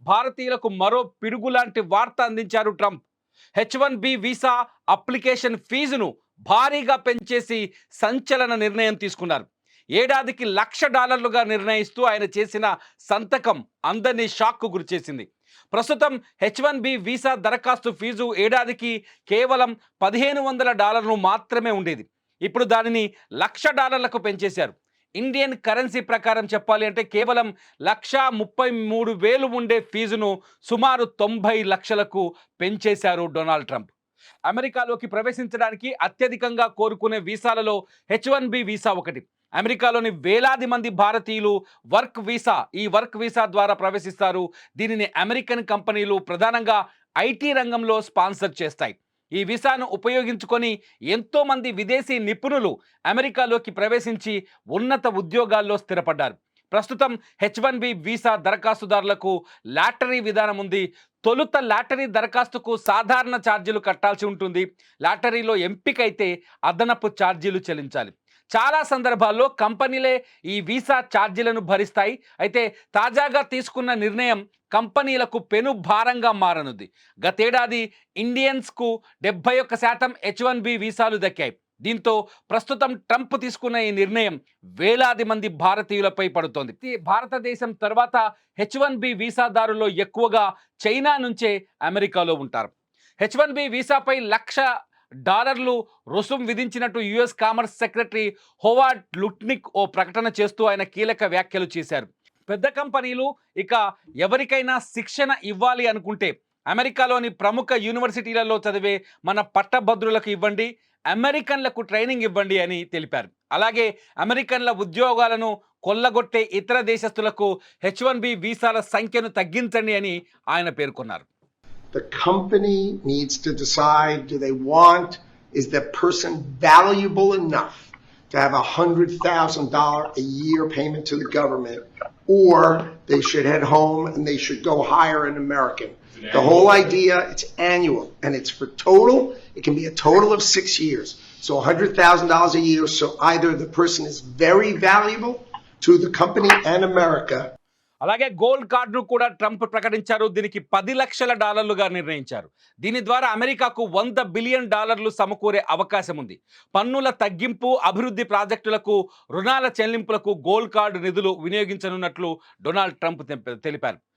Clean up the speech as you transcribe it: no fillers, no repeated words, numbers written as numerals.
భారతీయులకు మరో పిడుగులాంటి వార్త అందించారు ట్రంప్. H1B వీసా అప్లికేషన్ ఫీజును భారీగా పెంచేసి సంచలన నిర్ణయం తీసుకున్నారు. ఏడాదికి $1,00,000గా నిర్ణయిస్తూ ఆయన చేసిన సంతకం అందరినీ షాక్కు గురిచేసింది. ప్రస్తుతం H1B వీసా దరఖాస్తు ఫీజు ఏడాదికి కేవలం $1,500 మాత్రమే ఉండేది. ఇప్పుడు దానిని $1,00,000కు పెంచేశారు. ఇండియన్ కరెన్సీ ప్రకారం చెప్పాలి అంటే కేవలం 1,33,000 ఉండే ఫీజును సుమారు 90 లక్షలకు పెంచేశారు డొనాల్డ్ ట్రంప్. అమెరికాలోకి ప్రవేశించడానికి అత్యధికంగా కోరుకునే వీసాలలో H1B వీసా ఒకటి. అమెరికాలోని వేలాది మంది భారతీయులు ఈ వర్క్ వీసా ద్వారా ప్రవేశిస్తారు. దీనిని అమెరికన్ కంపెనీలు ప్రధానంగా ఐటీ రంగంలో స్పాన్సర్ చేస్తాయి. ఈ వీసాను ఉపయోగించుకొని ఎంతోమంది విదేశీ నిపుణులు అమెరికాలోకి ప్రవేశించి ఉన్నత ఉద్యోగాల్లో స్థిరపడ్డారు. ప్రస్తుతం H1B వీసా దరఖాస్తుదారులకు లాటరీ విధానం ఉంది. తొలుత లాటరీ దరఖాస్తుకు సాధారణ ఛార్జీలు కట్టాల్సి ఉంటుంది. లాటరీలో ఎంపికైతే అదనపు ఛార్జీలు చెల్లించాలి. చాలా సందర్భాల్లో కంపెనీలే ఈ వీసా ఛార్జీలను భరిస్తాయి. అయితే తాజాగా తీసుకున్న నిర్ణయం కంపెనీలకు పెను భారంగా మారనుంది. గతేడాది ఇండియన్స్కు 71% H1B వీసాలు దక్కాయి. దీంతో ప్రస్తుతం ట్రంప్ తీసుకున్న ఈ నిర్ణయం వేలాది మంది భారతీయులపై పడుతోంది. భారతదేశం తర్వాత H1B వీసాదారుల్లో ఎక్కువగా చైనా నుంచే అమెరికాలో ఉంటారు. H1B వీసాపై $1,00,000 రుసుం విధించినట్టు US commerce secretary Howard Lutnick ఓ ప్రకటన చేస్తూ ఆయన కీలక వ్యాఖ్యలు చేశారు. పెద్ద కంపెనీలు ఇక ఎవరికైనా శిక్షణ ఇవ్వాలి అనుకుంటే అమెరికాలోని ప్రముఖ యూనివర్సిటీలలో చదివే మన పట్టభద్రులకు ఇవ్వండి, అమెరికన్లకు ట్రైనింగ్ ఇవ్వండి అని తెలిపారు. అలాగే అమెరికన్ల ఉద్యోగాలను కొల్లగొట్టే ఇతర దేశస్తులకు H1B వీసాల సంఖ్యను తగ్గించండి అని ఆయన పేర్కొన్నారు. The company needs to decide, is that person valuable enough to have $100,000 a year payment to the government, or they should head home and they should go hire an American. The whole idea, it's annual and it's for total. It can be a total of 6 years. So $100,000 a year. So either the person is very valuable to the company and America. అలాగే gold కార్డును కూడా Trump ప్రకటించారు. దీనికి $10 లక్షలుగా నిర్ణయించారు. దీని ద్వారా అమెరికాకు $100 billion సమకూరే అవకాశం ఉంది. పన్నుల తగ్గింపు, అభివృద్ధి ప్రాజెక్టులకు, రుణాల చెల్లింపులకు గోల్డ్ కార్డు నిధులు వినియోగించనున్నట్లు డొనాల్డ్ ట్రంప్ తెలిపారు.